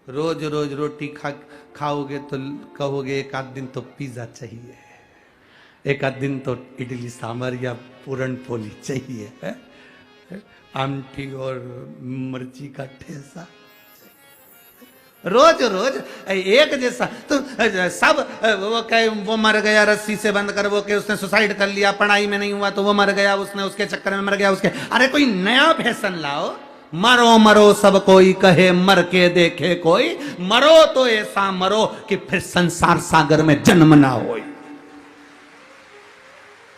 रोज रोज रोटी खाओगे तो कहोगे एक आध दिन तो पिज्जा चाहिए, एक आध दिन तो इडली सांभर या पूरन पोली चाहिए है? आमटी और मिर्ची का ठेसा, रोज रोज एक जैसा। तो सब वो कहे वो मर गया रस्सी से बंद कर, वो कहे उसने सुसाइड कर लिया, पढ़ाई में नहीं हुआ तो वो मर गया, उसने उसके चक्कर में मर गया उसके। अरे कोई नया फैशन लाओ। मरो मरो सब कोई कहे, मर के देखे कोई, मरो तो ऐसा मरो कि फिर संसार सागर में जन्म ना हो।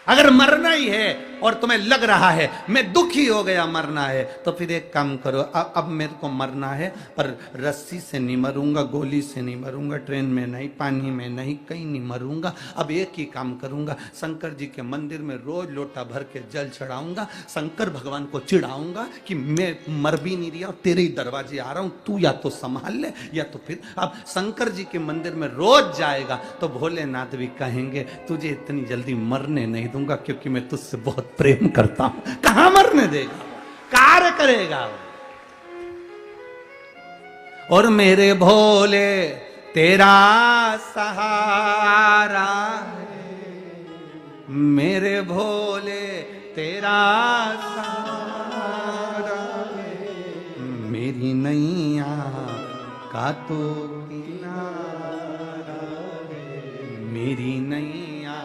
अगर मरना ही है और तुम्हें लग रहा है मैं दुखी हो गया मरना है, तो फिर एक काम करो, अब मेरे को मरना है पर रस्सी से नहीं मरूंगा, गोली से नहीं मरूंगा, ट्रेन में नहीं, पानी में नहीं, कहीं नहीं मरूंगा। अब एक ही काम करूंगा, शंकर जी के मंदिर में रोज लोटा भर के जल चढ़ाऊंगा, शंकर भगवान को चिढ़ाऊंगा कि मैं मर भी नहीं रहा, तेरे ही दरवाजे आ रहा हूं, तू या तो संभाल ले या तो फिर। अब शंकर जी के मंदिर में रोज जाएगा तो भोलेनाथ भी कहेंगे तुझे इतनी जल्दी मरने नहीं दूंगा, क्योंकि मैं तुझसे बहुत प्रेम करता हूं। कहां मरने देगा, कार्य करेगा। और मेरे भोले तेरा सहारा है, मेरे भोले तेरा सहारा है, मेरी नैया का तो किनारा है, मेरी नैया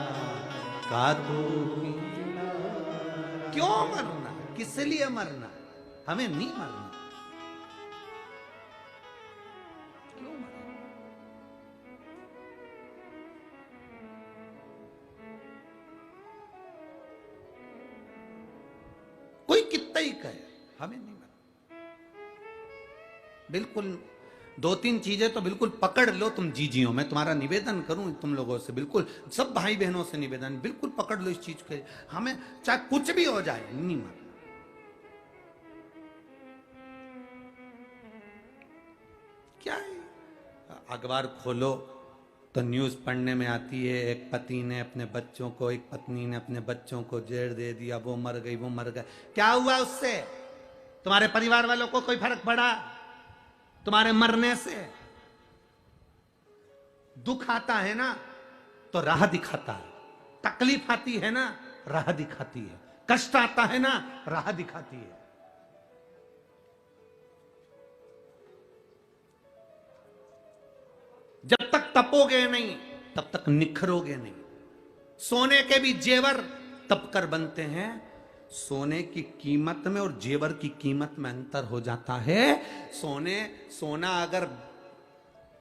का तो। क्यों मरना, किस लिए मरना, हमें नहीं मरना। क्यों मरना? कोई कितना ही कहे, हमें नहीं मरना। बिल्कुल दो तीन चीजें तो बिल्कुल पकड़ लो तुम जीजियों। मैं तुम्हारा निवेदन करूं तुम लोगों से, बिल्कुल सब भाई बहनों से निवेदन, बिल्कुल पकड़ लो इस चीज के, हमें चाहे कुछ भी हो जाए नहीं मरना। क्या है, अखबार खोलो तो न्यूज पढ़ने में आती है एक पति ने अपने बच्चों को, एक पत्नी ने अपने बच्चों को जहर दे दिया, वो मर गई, वो मर गए। क्या हुआ उससे? तुम्हारे परिवार वालों को कोई फर्क पड़ा तुम्हारे मरने से? दुख आता है ना तो राह दिखाता है, तकलीफ आती है ना राह दिखाती है, कष्ट आता है ना राह दिखाती है। जब तक तपोगे नहीं तब तक निखरोगे नहीं। सोने के भी जेवर तप कर बनते हैं, सोने की कीमत में और जेवर की कीमत में अंतर हो जाता है। सोना अगर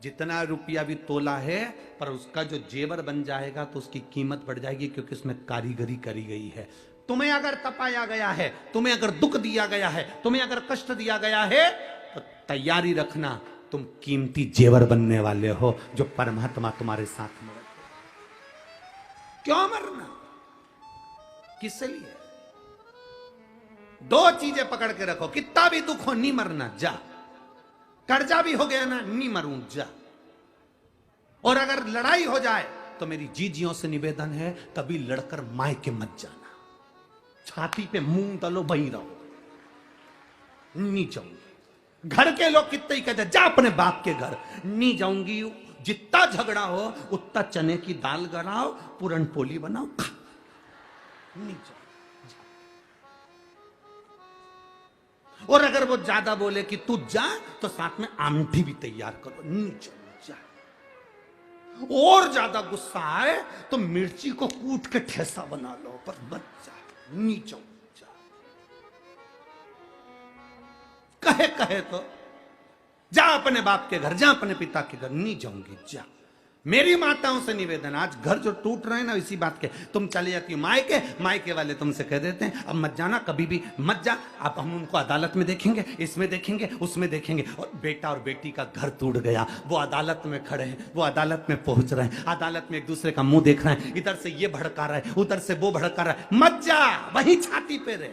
जितना रुपया भी तोला है, पर उसका जो जेवर बन जाएगा तो उसकी कीमत बढ़ जाएगी, क्योंकि उसमें कारीगरी करी गई है। तुम्हें अगर तपाया गया है, तुम्हें अगर दुख दिया गया है, तुम्हें अगर कष्ट दिया गया है, तो तैयारी रखना तुम कीमती जेवर बनने वाले हो, जो परमात्मा तुम्हारे साथ में। क्यों मरना, किस लिए? दो चीजें पकड़ के रखो, कितना भी दुख हो नहीं मरना, जा। कर्जा भी हो गया ना, नहीं मरूं, जा। और अगर लड़ाई हो जाए तो मेरी जीजियों से निवेदन है, कभी लड़कर मायके मत जाना। छाती पे मूंग डालो, वहीं रहो, नहीं जाऊंगी। घर के लोग कितने ही कहते जा अपने बाप के घर, नहीं जाऊंगी। जितना झगड़ा हो उतना चने की दाल गलाओ, पूरन पोली बनाओ, खा, नहीं जाऊंगी। और अगर वो ज्यादा बोले कि तू जा, तो साथ में आमठी भी तैयार करो, नहीं जा। और ज्यादा गुस्सा आए तो मिर्ची को कूट के ठेसा बना लो, पर मत जा, नहीं जा। कहे तो जा अपने बाप के घर, जा अपने पिता के घर, नहीं जाऊंगी, जा। मेरी माताओं से निवेदन, आज घर जो टूट रहे हैं ना इसी बात के, तुम चले जाती हो मायके, मायके वाले तुमसे कह देते हैं अब मत जाना, कभी भी मत जा। अब हम उनको अदालत में देखेंगे, इसमें देखेंगे, उसमें देखेंगे। और बेटा और बेटी का घर टूट गया, वो अदालत में खड़े हैं, वो अदालत में पहुंच रहे हैं, अदालत में एक दूसरे का मुंह देख रहे हैं, इधर से ये भड़का रहा है, उधर से वो भड़का रहा है। मत जा, वही छाती पे रहे,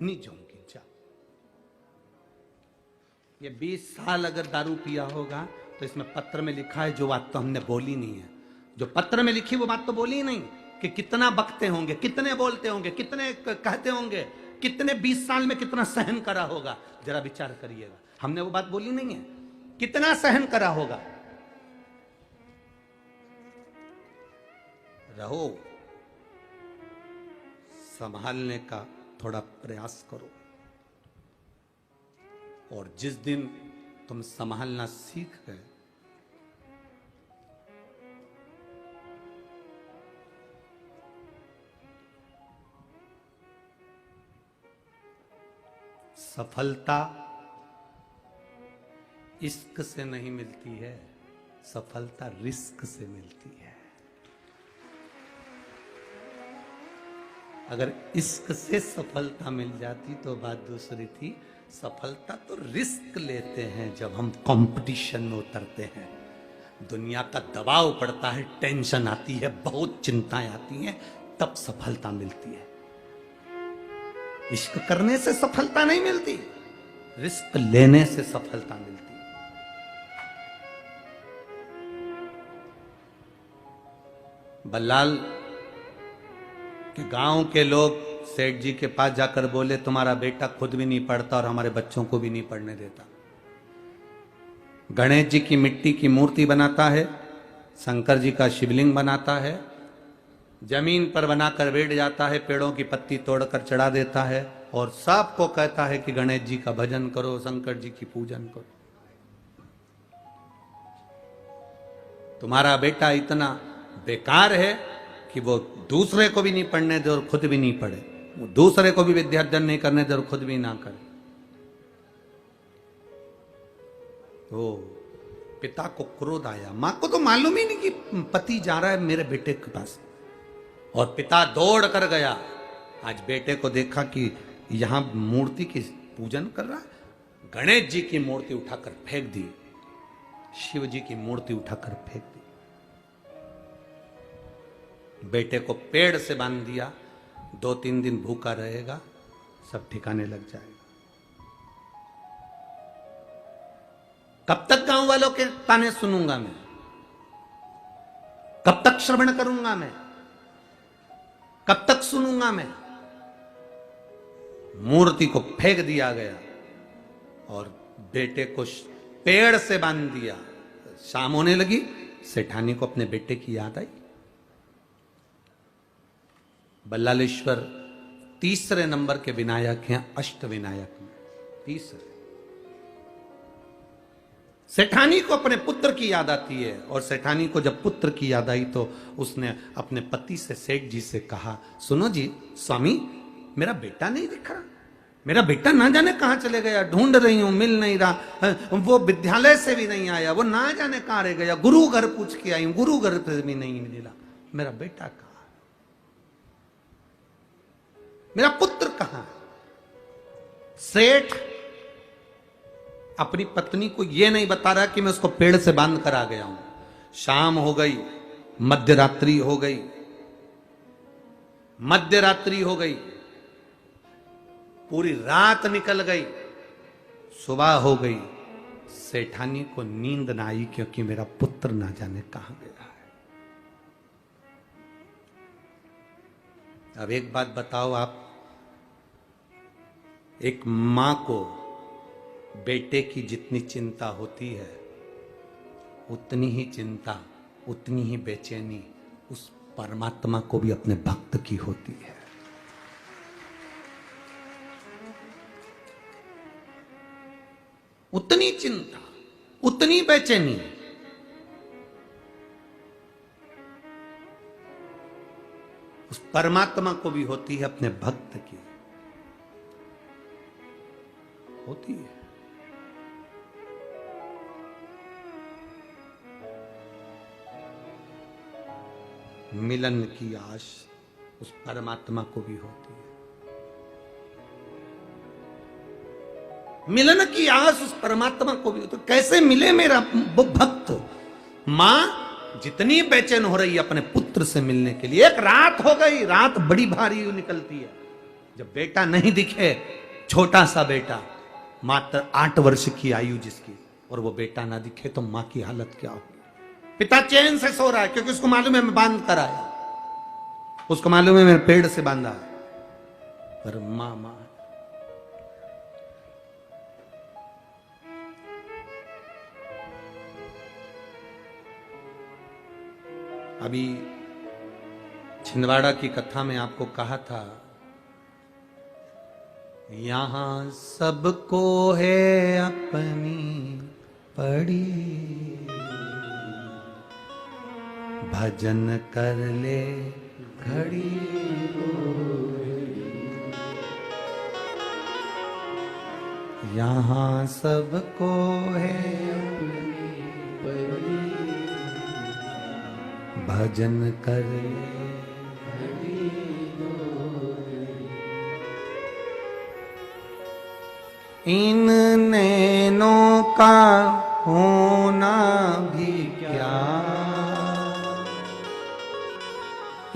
नहीं जाऊंगी, जा। ये 20 साल अगर दारू पिया होगा तो इसमें पत्र में लिखा है जो बात तो हमने बोली नहीं है, जो पत्र में लिखी वो बात तो बोली नहीं, कि कितना बकते होंगे, कितने बोलते होंगे, कितने कहते होंगे, कितने 20 साल में कितना सहन करा होगा, जरा विचार करिएगा। हमने वो बात बोली नहीं है, कितना सहन करा होगा। रहो, संभालने का थोड़ा प्रयास करो, और जिस दिन तुम संभालना सीख गए, सफलता इश्क से नहीं मिलती है, सफलता रिस्क से मिलती है। अगर इश्क से सफलता मिल जाती तो बात दूसरी थी। सफलता तो रिस्क लेते हैं जब हम कंपटीशन में उतरते हैं, दुनिया का दबाव पड़ता है, टेंशन आती है, बहुत चिंताएं आती हैं, तब सफलता मिलती है। इश्क करने से सफलता नहीं मिलती, रिस्क लेने से सफलता मिलती है। बल्लाल के गांव के लोग सेठ जी के पास जाकर बोले, तुम्हारा बेटा खुद भी नहीं पढ़ता और हमारे बच्चों को भी नहीं पढ़ने देता। गणेश जी की मिट्टी की मूर्ति बनाता है, शंकर जी का शिवलिंग बनाता है, जमीन पर बनाकर बैठ जाता है, पेड़ों की पत्ती तोड़कर चढ़ा देता है और सबको कहता है कि गणेश जी का भजन करो, शंकर जी की पूजन करो। तुम्हारा बेटा इतना बेकार है कि वो दूसरे को भी नहीं पढ़ने दे और खुद भी नहीं पढ़े, वो दूसरे को भी विद्यार्जन नहीं करने दे और खुद भी ना करे। तो पिता को क्रोध आया, मां को तो मालूम ही नहीं कि पति जा रहा है मेरे बेटे के पास, और पिता दौड़ कर गया। आज बेटे को देखा कि यहां मूर्ति की पूजन कर रहा, गणेश जी की मूर्ति उठाकर फेंक दी, शिव जी की मूर्ति उठाकर फेंक दी। बेटे को पेड़ से बांध दिया, 2-3 दिन भूखा रहेगा, सब ठिकाने लग जाएगा। कब तक गांव वालों के ताने सुनूंगा मैं? कब तक श्रवण करूंगा मैं? कब तक सुनूंगा मैं? मूर्ति को फेंक दिया गया और बेटे को पेड़ से बांध दिया। शाम होने लगी, सेठानी को अपने बेटे की याद आई। बल्लालेश्वर तीसरे नंबर के विनायक हैं अष्ट विनायक में, तीसरे। सेठानी को अपने पुत्र की याद आती है, और सेठानी को जब पुत्र की याद आई तो उसने अपने पति से, सेठ जी से कहा, सुनो जी स्वामी, मेरा बेटा नहीं दिख रहा, मेरा बेटा ना जाने कहां चले गया, ढूंढ रही हूं, मिल नहीं रहा, वो विद्यालय से भी नहीं आया, वो ना जाने कहां रह गया, गुरु घर पूछ के आई हूं, गुरु घर पे भी नहीं मिला, मेरा बेटा कहां, मेरा पुत्र कहां? सेठ अपनी पत्नी को यह नहीं बता रहा कि मैं उसको पेड़ से बांध कर आ गया हूं। शाम हो गई, मध्यरात्रि हो गई, मध्यरात्रि हो गई, पूरी रात निकल गई, सुबह हो गई, सेठानी को नींद ना आई क्योंकि मेरा पुत्र ना जाने कहां गया है। अब एक बात बताओ आप, एक मां को बेटे की जितनी चिंता होती है, उतनी ही चिंता, उतनी ही बेचैनी उस परमात्मा को भी अपने भक्त की होती है। उतनी चिंता, उतनी बेचैनी उस परमात्मा को भी होती है, अपने भक्त की होती है। मिलन की आश उस परमात्मा को भी होती है, मिलन की आस उस परमात्मा को भी। तो कैसे मिले मेरा वो भक्त? मां जितनी बेचैन हो रही है अपने पुत्र से मिलने के लिए। एक रात हो गई, रात बड़ी भारी निकलती है, जब बेटा नहीं दिखे, छोटा सा बेटा, मात्र 8 वर्ष की आयु जिसकी, और वो बेटा ना दिखे तो मां की हालत क्या होगी? पिता चैन से सो रहा है क्योंकि उसको मालूम है मैं बांध कर आया, उसको मालूम है मैंने पेड़ से बांधा है, पर मां अभी छिंदवाड़ा की कथा में आपको कहा था, यहां सबको है अपनी पड़ी, भजन कर ले घड़ी, यहाँ सबको है अपनी पड़ी, भजन कर ले घड़ी घड़ी। इन नैनों का होना भी क्या,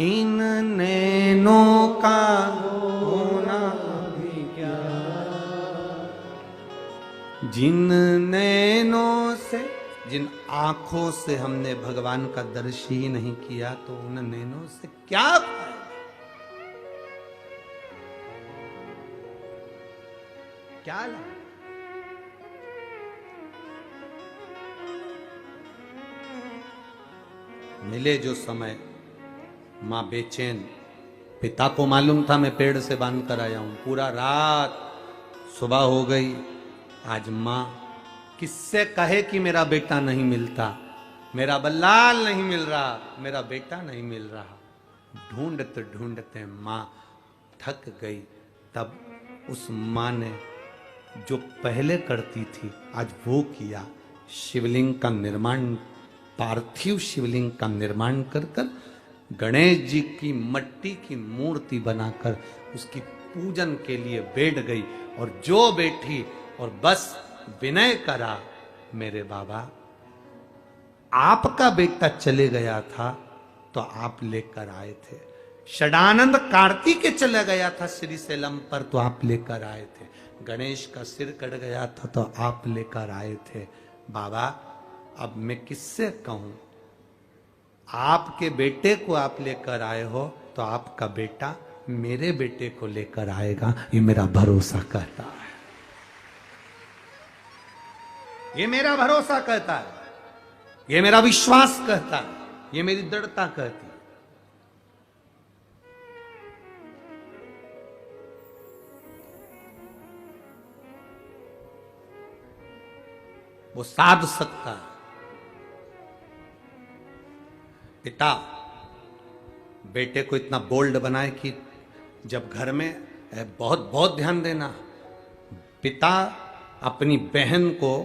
इन नैनों का होना भी क्या, जिन नैनों से, जिन आंखों से हमने भगवान का दर्शन ही नहीं किया, तो उन नैनों से क्या फायदा? क्या लाभ? मिले जो समय, मां बेचैन, पिता को मालूम था मैं पेड़ से बांध कर आया हूं, पूरा रात, सुबह हो गई, आज मां किससे कहे कि मेरा बेटा नहीं मिलता, मेरा बल्लाल नहीं मिल रहा, मेरा बेटा नहीं मिल रहा। ढूंढते ढूंढते मां थक गई। तब उस मां ने जो पहले करती थी आज वो किया, शिवलिंग का निर्माण, पार्थिव शिवलिंग का निर्माण कर कर गणेश जी की मट्टी की मूर्ति बनाकर उसकी पूजन के लिए बैठ गई। और जो बैठी और बस विनय करा, मेरे बाबा आपका बेटा चले गया था तो आप लेकर आए थे, षडानंद कार्तिक चले गया था श्रीशैलम पर तो आप लेकर आए थे, गणेश का सिर कट गया था तो आप लेकर आए थे। बाबा अब मैं किससे कहूं, आपके बेटे को आप लेकर आए हो तो आपका बेटा मेरे बेटे को लेकर आएगा, ये मेरा भरोसा कहता है, ये मेरा भरोसा कहता है, ये मेरा विश्वास कहता है, ये मेरी दृढ़ता कहती है। वो साध सकता है। पिता बेटे को इतना बोल्ड बनाए कि जब घर में बहुत बहुत ध्यान देना, पिता अपनी बहन को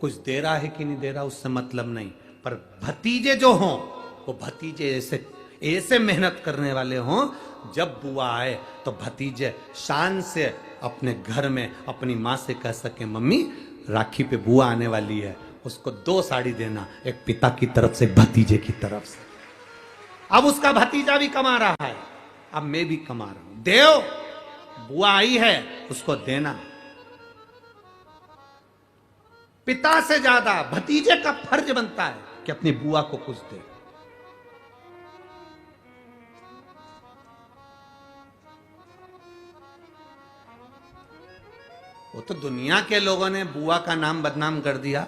कुछ दे रहा है कि नहीं दे रहा उससे मतलब नहीं, पर भतीजे जो हों वो भतीजे ऐसे ऐसे मेहनत करने वाले हों, जब बुआ आए तो भतीजे शान से अपने घर में अपनी माँ से कह सके, मम्मी राखी पे बुआ आने वाली है, उसको 2 साड़ी देना, एक पिता की तरफ से भतीजे की तरफ से। अब उसका भतीजा भी कमा रहा है, अब मैं भी कमा रहा हूं, देव बुआ आई है उसको देना। पिता से ज्यादा भतीजे का फर्ज बनता है कि अपनी बुआ को कुछ दे। वो तो दुनिया के लोगों ने बुआ का नाम बदनाम कर दिया।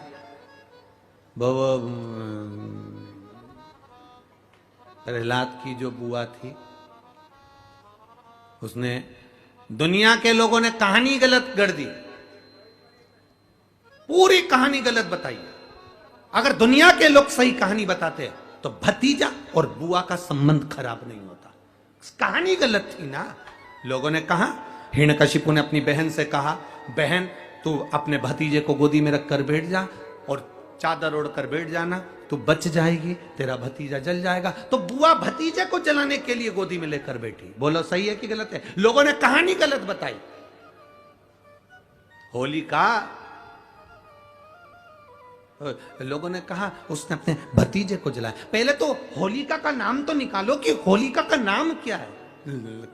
प्रहलाद की जो बुआ थी उसने, दुनिया के लोगों ने कहानी गलत कर दी, पूरी कहानी गलत बताई। अगर दुनिया के लोग सही कहानी बताते तो भतीजा और बुआ का संबंध खराब नहीं होता। कहानी गलत थी ना। लोगों ने कहा, हिरण्यकशिपु ने अपनी बहन से कहा, बहन तू अपने भतीजे को गोदी में रखकर बैठ जा और चादर ओढ़कर बैठ जाना, तू बच जाएगी, तेरा भतीजा जल जाएगा। तो बुआ भतीजे को जलाने के लिए गोदी में लेकर बैठी। बोलो सही है कि गलत है? लोगों ने कहानी गलत बताई। होलिका, लोगों ने कहा उसने अपने भतीजे को जलाया। पहले तो होलिका का नाम तो निकालो कि होलिका का नाम क्या है।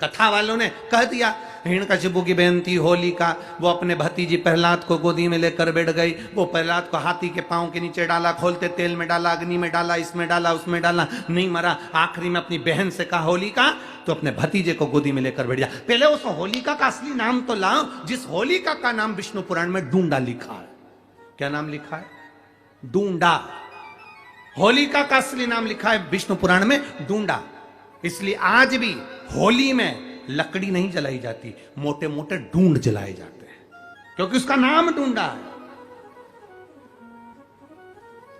कथा वालों ने कह दिया हिरण्यकशिपु की बहन थी होलिका, वो अपने भतीजी प्रहलाद को गोदी में लेकर बैठ गई। वो प्रहलाद को हाथी के पांव के नीचे डाला, खोलते तेल में डाला, अग्नि में डाला, इसमें डाला, उसमें डाला, नहीं मरा। आखिरी में अपनी बहन से कहा होलिका तो अपने भतीजे को गोदी में लेकर बैठ जा। पहले उस होलिका का असली नाम तो लाओ, जिस होलिका का नाम विष्णु पुराण में डूंडा लिखा है। क्या नाम लिखा है? डूंडा। होलिका का असली नाम लिखा है विष्णु पुराण में डूंडा। इसलिए आज भी होली में लकड़ी नहीं जलाई जाती, मोटे मोटे डूंड जलाए जाते हैं, क्योंकि उसका नाम डूंडा है।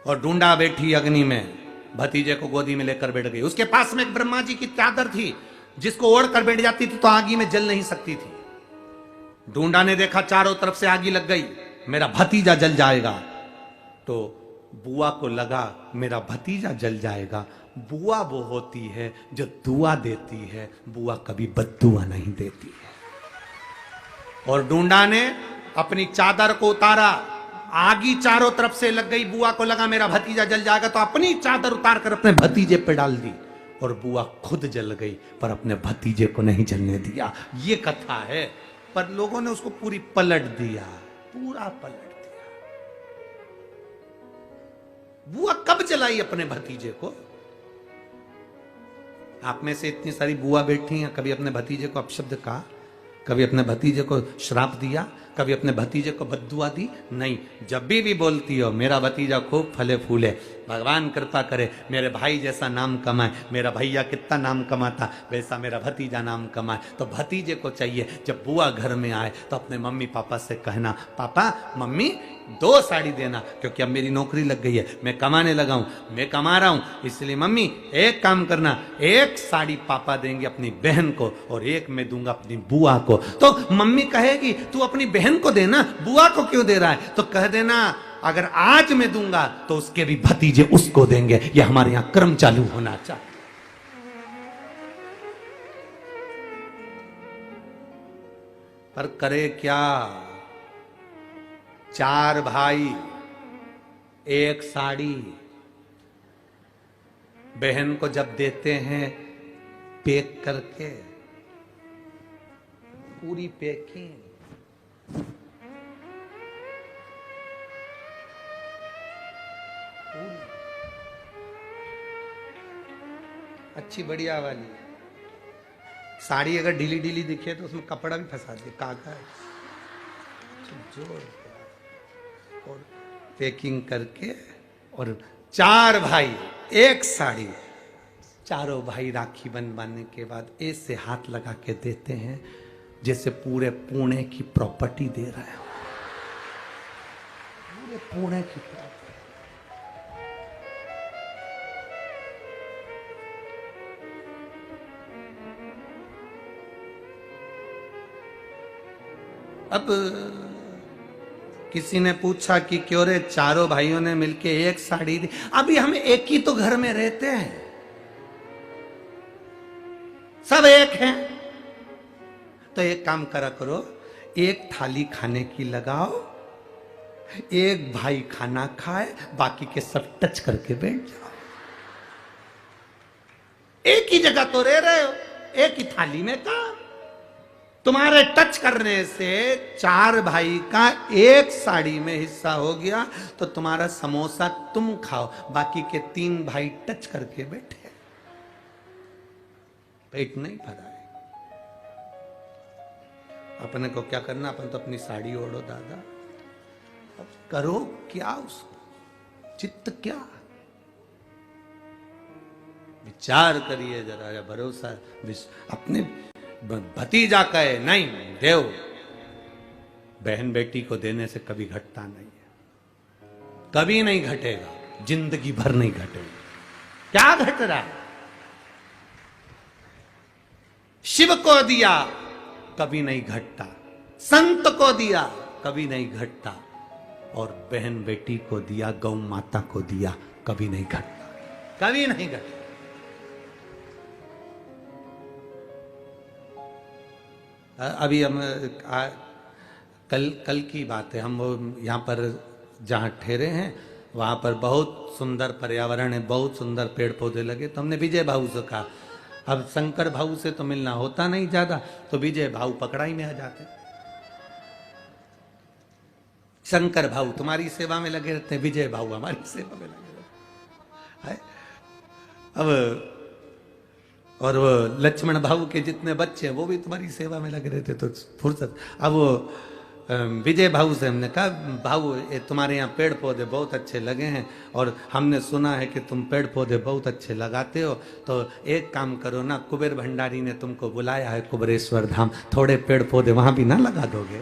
और डूंडा बैठी अग्नि में, भतीजे को गोदी में लेकर बैठ गई। उसके पास में एक ब्रह्मा जी की चादर थी, जिसको ओढ़ कर बैठ जाती थी तो आगी में जल नहीं सकती थी। डूंडा ने देखा चारों तरफ से आगी लग गई, मेरा भतीजा जल जाएगा। तो बुआ को लगा मेरा भतीजा जल जाएगा। बुआ वो होती है जो दुआ देती है, बुआ कभी बद्दुआ नहीं देती है। और डूंडा ने अपनी चादर को उतारा, आगी चारों तरफ से लग गई। बुआ को लगा मेरा भतीजा जल जाएगा, तो अपनी चादर उतार कर अपने भतीजे पे डाल दी, और बुआ खुद जल गई पर अपने भतीजे को नहीं जलने दिया। ये कथा है, पर लोगों ने उसको पूरी पलट दिया, पूरा पलट दिया। बुआ कब जलाई अपने भतीजे को? आप में से इतनी सारी बुआ बैठी हैं, कभी अपने भतीजे को अपशब्द कहा? कभी अपने भतीजे को श्राप दिया? कभी अपने भतीजे को बद्दुआ दी? नहीं। जब भी बोलती हो मेरा भतीजा खूब फले फूले, भगवान कृपा करे, मेरे भाई जैसा नाम कमाए, मेरा भैया कितना नाम कमाता वैसा मेरा भतीजा नाम कमाए, तो भतीजे को चाहिए जब बुआ घर में आए तो अपने मम्मी पापा से कहना, पापा मम्मी 2 साड़ी देना, क्योंकि अब मेरी नौकरी लग गई है, मैं कमाने लगा हूं, मैं कमा रहा हूं, इसलिए मम्मी एक काम करना, 1 साड़ी पापा देंगे अपनी बहन को और 1 मैं दूंगा अपनी बुआ को। तो मम्मी कहेगी तू अपनी बहन को देना, बुआ को क्यों दे रहा है? तो कह देना अगर आज मैं दूंगा तो उसके भी भतीजे उसको देंगे। यह हमारे यहां क्रम चालू होना चाहिए। पर करे क्या, 4 भाई 1 साड़ी बहन को जब देते हैं पैक करके, पूरी पैकिंग, अच्छी बढ़िया वाली साड़ी। अगर ढीली ढीली दिखे तो उसमें कपड़ा भी फंसा दे, कागज जोड़ और पैकिंग करके, और 4 भाई 1 साड़ी। चारों भाई राखी बनवाने के बाद ऐसे हाथ लगा के देते हैं जैसे पूरे पुणे की प्रॉपर्टी दे रहे हो, पूरे पुणे की प्रॉपर्टी। अब किसी ने पूछा कि क्यों रे चारों भाइयों ने मिलके 1 साड़ी दी? अभी हम एक ही तो घर में रहते हैं, सब एक हैं। तो एक काम करा करो, 1 थाली खाने की लगाओ, 1 भाई खाना खाए, बाकी के सब टच करके बैठ जाओ। एक ही जगह तो रह रहे हो, एक ही थाली में काम। तुम्हारे टच करने से 4 भाई का 1 साड़ी में हिस्सा हो गया, तो तुम्हारा समोसा तुम खाओ, बाकी के 3 भाई टच करके बैठे, पेट नहीं भरा है। अपने को क्या करना, अपन तो अपनी साड़ी ओढ़ो दादा, अब करो क्या उसको, चित्त क्या, विचार करिए जरा, या भरोसा अपने भतीजा कहे नहीं देव, बहन बेटी को देने से कभी घटता नहीं है, कभी नहीं घटेगा, जिंदगी भर नहीं घटेगा। क्या घट रहा है? शिव को दिया कभी नहीं घटता, संत को दिया कभी नहीं घटता, और बहन बेटी को दिया, गौ माता को दिया, कभी नहीं घटता, कभी नहीं घटता। अभी हम कल की बात है, हम वो यहाँ पर जहाँ ठहरे हैं वहाँ पर बहुत सुंदर पर्यावरण है, बहुत सुंदर पेड़ पौधे लगे। तो हमने विजय भाऊ से कहा, अब शंकर भाऊ से तो मिलना होता नहीं ज्यादा, तो विजय भाऊ पकड़ाई में आ जाते। शंकर भाऊ तुम्हारी सेवा में लगे रहते हैं, विजय भाऊ हमारी सेवा में लगे रहते हैं। अब और वो लक्ष्मण भाऊ के जितने बच्चे हैं वो भी तुम्हारी सेवा में लगे रहते, तो फुर्सत। अब वो विजय भाऊ से हमने कहा, भाऊ ये तुम्हारे यहाँ पेड़ पौधे बहुत अच्छे लगे हैं और हमने सुना है कि तुम पेड़ पौधे बहुत अच्छे लगाते हो, तो एक काम करो ना, कुबेर भंडारी ने तुमको बुलाया है कुबेरेश्वर धाम, थोड़े पेड़ पौधे वहां भी ना लगा दोगे?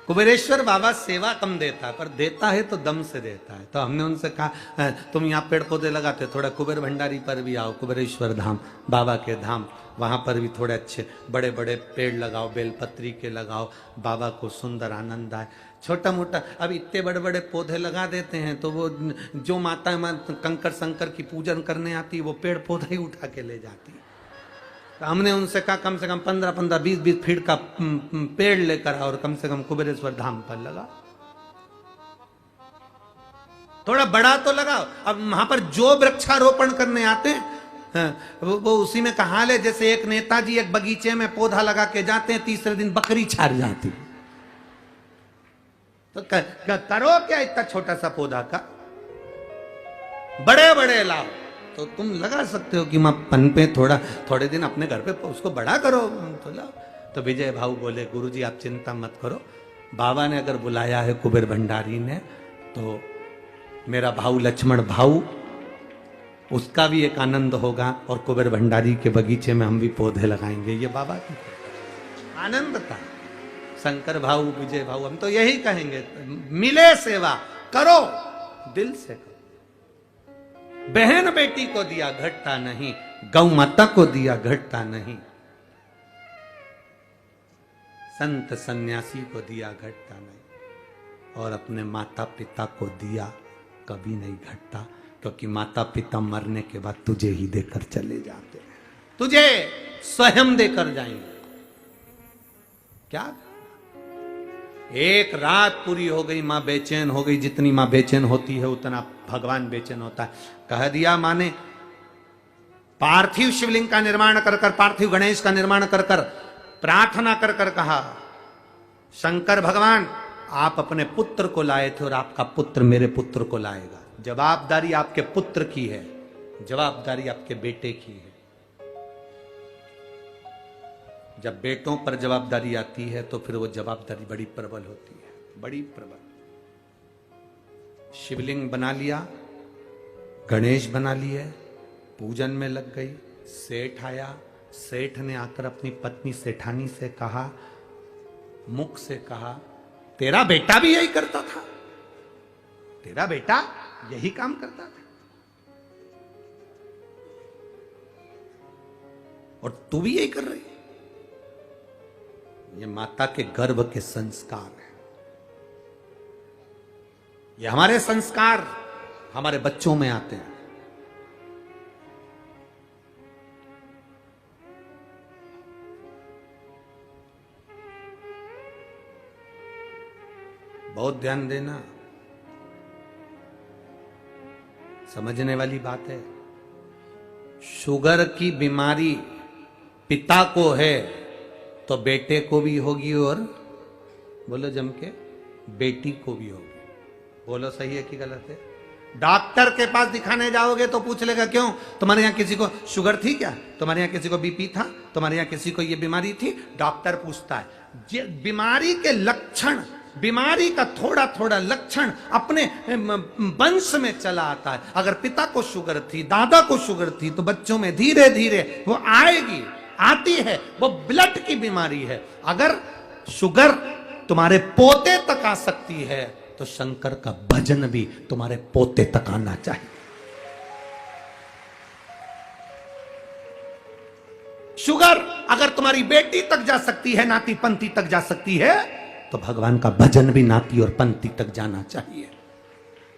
कुबेरेश्वर बाबा सेवा कम देता है, पर देता है तो दम से देता है। तो हमने उनसे कहा तुम यहाँ पेड़ पौधे लगाते, थोड़ा कुबेर भंडारी पर भी आओ, कुबेरेश्वर धाम बाबा के धाम, वहां पर भी थोड़े अच्छे बड़े बड़े पेड़ लगाओ, बेलपत्री के लगाओ, बाबा को सुंदर आनंद आए। छोटा मोटा अब इतने बड़े बड़े पौधे लगा देते हैं तो वो जो माता कंकर शंकर की पूजन करने आती है वो पेड़ पौधे ही उठा के ले जाती है। तो हमने उनसे कहा कम से कम 15-15, 20-20 फीट का पेड़ लेकर और कम से कम कुबेरेश्वर धाम पर लगा, थोड़ा बड़ा तो लगाओ। अब वहां पर जो वृक्षारोपण करने आते हैं वो उसी में का हाल है जैसे एक नेताजी एक बगीचे में पौधा लगा के जाते हैं, तीसरे दिन बकरी छाड़ जाती। तो करो क्या इतना छोटा सा पौधा का, बड़े बड़े लाओ। तो तुम लगा सकते हो कि मां पनपे, थोड़े दिन अपने घर पे उसको बड़ा करो तो लाओ। तो विजय भाऊ बोले गुरुजी आप चिंता मत करो, बाबा ने अगर बुलाया है कुबेर भंडारी ने तो मेरा भाऊ लक्ष्मण भाऊ उसका भी एक आनंद होगा और कुबेर भंडारी के बगीचे में हम भी पौधे लगाएंगे। ये बाबा की आनंद था। शंकर भाऊ, विजय भाऊ, हम तो यही कहेंगे मिले सेवा करो, दिल से करो। बहन बेटी को दिया घटता नहीं, गौ माता को दिया घटता नहीं, संत सन्यासी को दिया घटता नहीं, और अपने माता पिता को दिया कभी नहीं घटता, क्योंकि माता पिता मरने के बाद तुझे ही देकर चले जाते हैं, तुझे स्वयं देकर जाएंगे। क्या एक रात पूरी हो गई, मां बेचैन हो गई, जितनी मां बेचैन होती है उतना भगवान बेचैन होता है। कह दिया मां ने, पार्थिव शिवलिंग का निर्माण कर कर, पार्थिव गणेश का निर्माण कर कर, प्रार्थना कर कर कहा शंकर भगवान आप अपने पुत्र को लाए थे और आपका पुत्र मेरे पुत्र को लाएगा। जवाबदारी आपके पुत्र की है, जवाबदारी आपके बेटे की है। जब बेटों पर जवाबदारी आती है तो फिर वो जवाबदारी बड़ी प्रबल होती है, बड़ी प्रबल। शिवलिंग बना लिया, गणेश बना लिए, पूजन में लग गई। सेठ आया, सेठ ने आकर अपनी पत्नी सेठानी से कहा, मुख से कहा तेरा बेटा भी यही करता था, तेरा बेटा यही काम करता था और तू भी यही कर रही है। ये माता के गर्भ के संस्कार है, ये हमारे संस्कार हमारे बच्चों में आते हैं। बहुत ध्यान देना, समझने वाली बात है। शुगर की बीमारी पिता को है तो बेटे को भी होगी और बोलो जम के बेटी को भी होगी। बोलो सही है कि गलत है? डॉक्टर के पास दिखाने जाओगे तो पूछ लेगा क्यों तुम्हारे यहाँ किसी को शुगर थी क्या, तुम्हारे यहाँ किसी को बीपी था, तुम्हारे यहाँ किसी को ये बीमारी थी। डॉक्टर पूछता है बीमारी के लक्षण, बीमारी का थोड़ा थोड़ा लक्षण अपने वंश में चला आता है। अगर पिता को शुगर थी, दादा को शुगर थी, तो बच्चों में धीरे धीरे वो आएगी, आती है। वो ब्लड की बीमारी है। अगर शुगर तुम्हारे पोते तक आ सकती है तो शंकर का भजन भी तुम्हारे पोते तक आना चाहिए। शुगर अगर तुम्हारी बेटी तक जा सकती है, नाती पंथी तक जा सकती है, तो भगवान का भजन भी नाती और पंथी तक जाना चाहिए।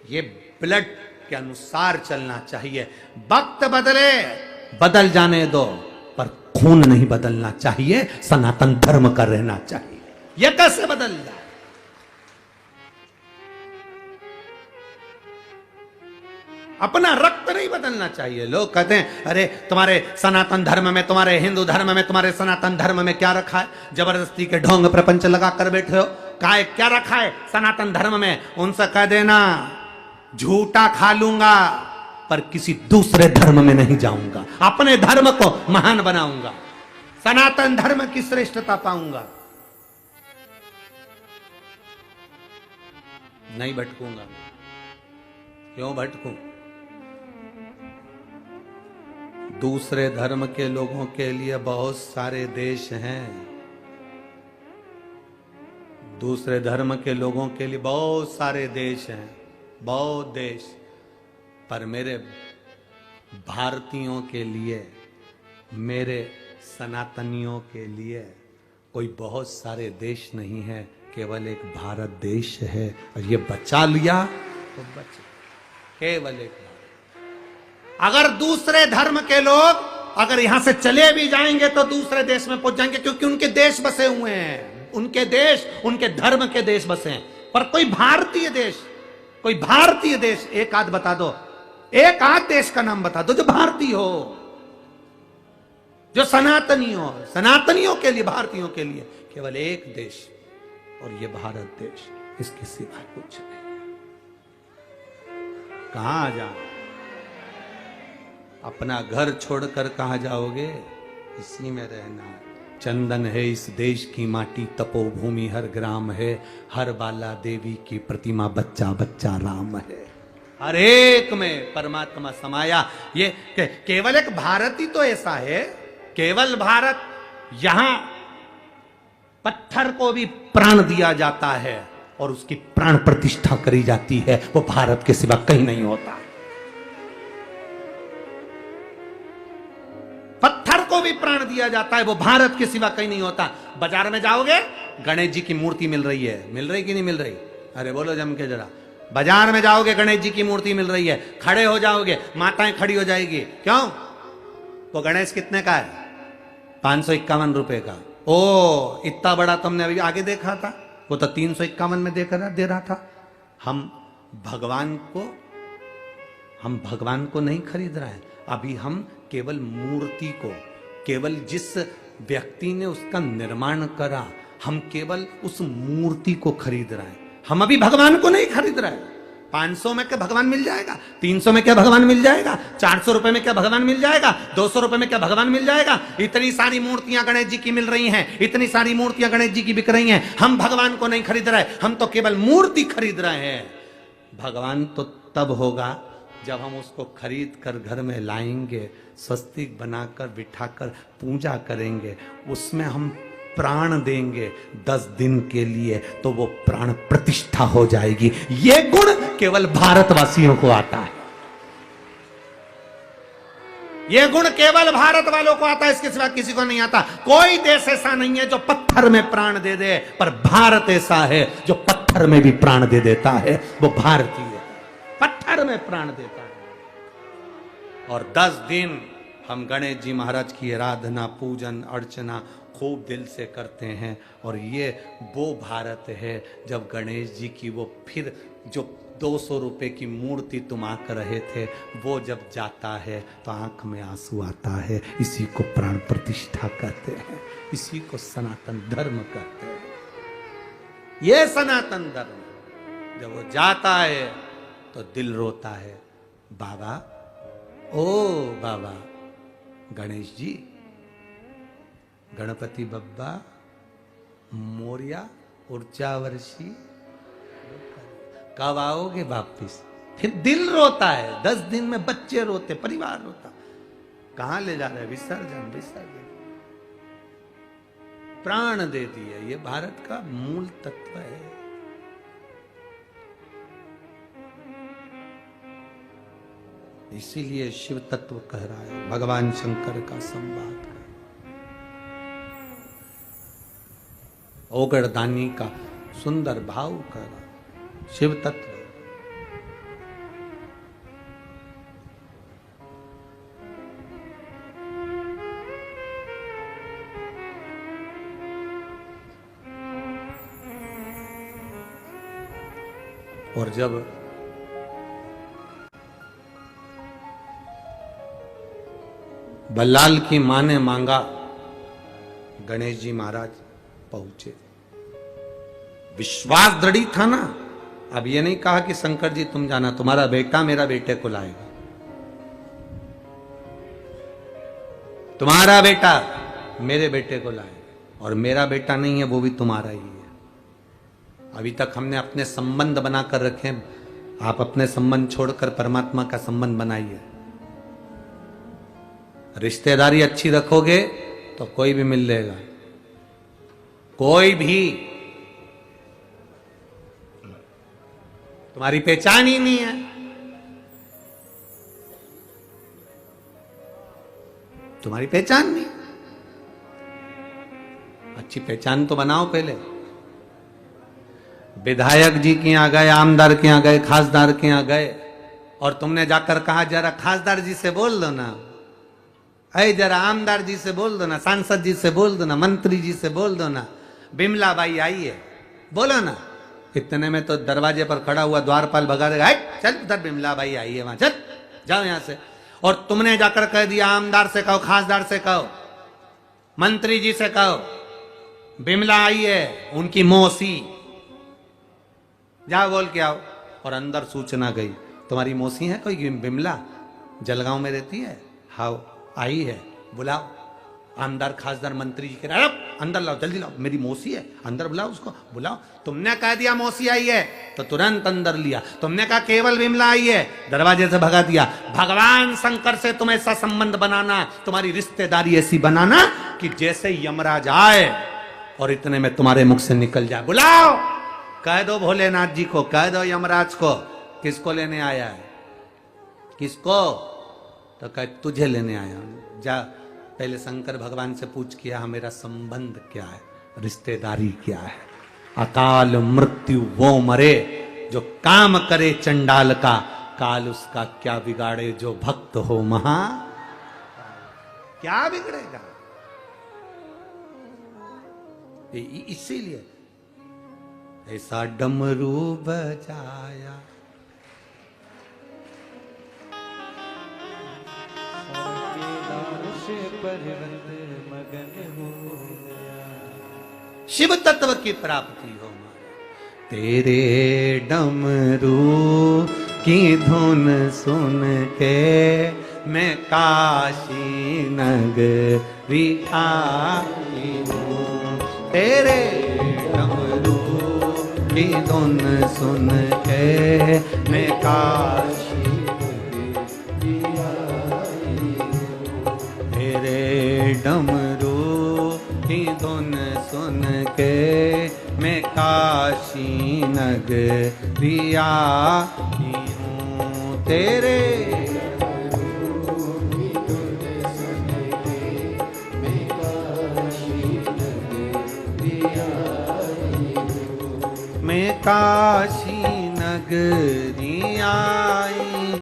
ये ब्लड के अनुसार चलना चाहिए। वक्त बदले, बदल जाने दो, पर खून नहीं बदलना चाहिए, सनातन धर्म का रहना चाहिए। यह कैसे बदल जाए? अपना रक्त नहीं बदलना चाहिए। लोग कहते हैं अरे तुम्हारे सनातन धर्म में, तुम्हारे हिंदू धर्म में, तुम्हारे सनातन धर्म में क्या रखा है? जबरदस्ती के ढोंग प्रपंच लगा कर बैठे हो। क्या रखा है सनातन धर्म में? उनसे कह देना झूठा खा लूंगा पर किसी दूसरे धर्म में नहीं जाऊंगा, अपने धर्म को महान बनाऊंगा। सनातन धर्म की श्रेष्ठता पाऊंगा, नहीं भटकूंगा। क्यों भटकूं? दूसरे धर्म के लोगों के लिए बहुत सारे देश हैं, दूसरे धर्म के लोगों के लिए बहुत सारे देश हैं, बहुत देश, पर मेरे भारतीयों के लिए, मेरे सनातनियों के लिए कोई बहुत सारे देश नहीं है, केवल एक भारत देश है। और ये बचा लिया तो बच, केवल एक। अगर दूसरे धर्म के लोग अगर यहां से चले भी जाएंगे तो दूसरे देश में पहुंच जाएंगे, क्योंकि उनके देश बसे हुए हैं, उनके देश, उनके धर्म के देश बसे हैं। पर कोई भारतीय देश, कोई भारतीय देश एक आध बता दो, एक आध देश का नाम बता दो जो भारतीय हो, जो सनातनी हो। सनातनियों के लिए, भारतीयों के लिए केवल एक देश, और ये भारत देश, इसके सिवा कुछ नहीं। कहां जा, अपना घर छोड़कर कहां जाओगे? इसी में रहना है। चंदन है इस देश की माटी, तपोभूमि हर ग्राम है, हर बाला देवी की प्रतिमा, बच्चा बच्चा राम है। हर एक में परमात्मा समाया। ये केवल एक भारत ही तो ऐसा है, केवल भारत। यहां पत्थर को भी प्राण दिया जाता है और उसकी प्राण प्रतिष्ठा करी जाती है, वो भारत के सिवा कहीं नहीं होता। पत्थर को भी प्राण दिया जाता है, वो भारत के सिवा कहीं नहीं होता। बाजार में जाओगे, गणेश जी की मूर्ति मिल रही है, मिल रही कि नहीं मिल रही? अरे बोलो जम के जरा। बाजार में जाओगे, गणेश जी की मूर्ति मिल रही है, खड़े हो जाओगे, माताएं खड़ी हो जाएगी। क्यों? वो गणेश कितने का है? 551 रुपए का। ओ, इतना बड़ा तुमने अभी आगे देखा था? वो तो 351 में दे रहा था। हम भगवान को नहीं खरीद रहे हैं अभी, हम केवल मूर्ति को, केवल जिस व्यक्ति ने उसका निर्माण करा, हम केवल उस मूर्ति को खरीद रहे हैं। हम अभी भगवान को नहीं खरीद रहे हैं। 500 में क्या भगवान मिल जाएगा? 300 में क्या भगवान मिल जाएगा? 400 रुपए में क्या भगवान मिल जाएगा? 200 रुपए में क्या भगवान मिल जाएगा? इतनी सारी मूर्तियां गणेश जी की मिल रही हैं, इतनी सारी मूर्तियां गणेश जी की बिक रही हैं। हम भगवान को नहीं खरीद रहे, हम तो केवल मूर्ति खरीद रहे हैं। भगवान तो तब होगा जब हम उसको खरीद कर घर में लाएंगे, स्वस्तिक बनाकर बिठाकर पूजा करेंगे, उसमें हम प्राण देंगे 10 दिन के लिए, तो वो प्राण प्रतिष्ठा हो जाएगी। ये गुण केवल भारतवासियों को आता है, ये गुण केवल भारत वालों को आता है, इसके सिवा किसी को नहीं आता। कोई देश ऐसा नहीं है जो पत्थर में प्राण दे दे, पर भारत ऐसा है जो पत्थर में भी प्राण दे देता है। वो भारतीय पत्थर में प्राण देता है। और 10 दिन हम गणेश जी महाराज की आराधना, पूजन, अर्चना खूब दिल से करते हैं। और ये वो भारत है जब गणेश जी की वो फिर जो 200 रुपए की मूर्ति तुम आकर रहे थे, वो जब जाता है तो आंख में आंसू आता है। इसी को प्राण प्रतिष्ठा कहते हैं, इसी को सनातन धर्म कहते हैं। ये सनातन धर्म जब वो जाता है तो दिल रोता है। बाबा, ओ बाबा गणेश जी, गणपति बब्बा मोरिया, ऊर्जा वर्षी, कब आओगे वापिस? फिर दिल रोता है। 10 दिन में बच्चे रोते, परिवार रोता। कहां ले जा रहे हैं? विसर्जन, विसर्जन। प्राण दे दिए। ये भारत का मूल तत्व है। इसीलिए शिव तत्व कह रहा है, भगवान शंकर का संवाद का, ओगरदानी का सुंदर भाव कर रहा है, शिव तत्व। और जब बल्लाल की मां ने मांगा, गणेश जी महाराज पहुंचे। विश्वास दृढ़ था ना। अब ये नहीं कहा कि शंकर जी तुम जाना, तुम्हारा बेटा मेरा बेटे को लाएगा, तुम्हारा बेटा मेरे बेटे को लाए, और मेरा बेटा नहीं है वो भी तुम्हारा ही है। अभी तक हमने अपने संबंध बनाकर रखे, आप अपने संबंध छोड़कर परमात्मा का संबंध बनाइए। रिश्तेदारी अच्छी रखोगे तो कोई भी मिल लेगा, कोई भी। तुम्हारी पहचान ही नहीं है, तुम्हारी पहचान नहीं। अच्छी पहचान तो बनाओ पहले। विधायक जी के यहां गए, आमदार के यहां गए, खासदार के यहां गए, और तुमने जाकर कहा जरा खासदार जी से बोल दो ना, अरे जरा आमदार जी से बोल दो ना, सांसद जी से बोल दो ना, मंत्री जी से बोल दो ना, बिमला बाई आई है, बोलो ना। इतने में तो दरवाजे पर खड़ा हुआ द्वारपाल भगा देगा, चल उधर बिमला बाई आई है, वहां चल, जाओ यहां से। और तुमने जाकर कह दिया आमदार से कहो, खासदार से कहो, मंत्री जी से कहो, बिमला आई है, उनकी मौसी, जाओ बोल के आओ। और अंदर सूचना गई, तुम्हारी मौसी है कोई बिमला, जलगांव में रहती है, हाउ आई है, बुलाओ। आमदार खासदार मंत्री जी के अंदर लाओ, जल्दी लाओ, मेरी मौसी है, अंदर बुलाओ उसको, बुलाओ। तुमने कह दिया मौसी आई है तो तुरंत अंदर लिया, तुमने कहा केवल बिमला आई है, दरवाजे से भगा दिया। भगवान शंकर से तुम ऐसा संबंध बनाना, तुम्हारी रिश्तेदारी ऐसी बनाना कि जैसे यमराज आए और इतने में तुम्हारे मुख से निकल जाए, बुलाओ। कह दो भोलेनाथ जी को, कह दो यमराज को, किसको लेने आया है, किसको, तो कह तुझे लेने आया हूं, जा पहले शंकर भगवान से पूछ किया मेरा संबंध क्या है, रिश्तेदारी क्या है। अकाल मृत्यु वो मरे जो काम करे चंडाल का, काल उसका क्या बिगाड़े जो भक्त हो महा। क्या बिगड़ेगा, इसीलिए ऐसा डमरू बजाया, शिव तत्व की प्राप्ति हो। तेरे डमरू की धुन सुन के मैं काशी नगरी आई हूँ, तेरे डमरू की धुन सुन के मैं काशी नगरी आई हूँ, तेरे डमरू की धुन सुन के मैं काशी नगरी आई हूँ, तेरे मैं काशी नगरी आई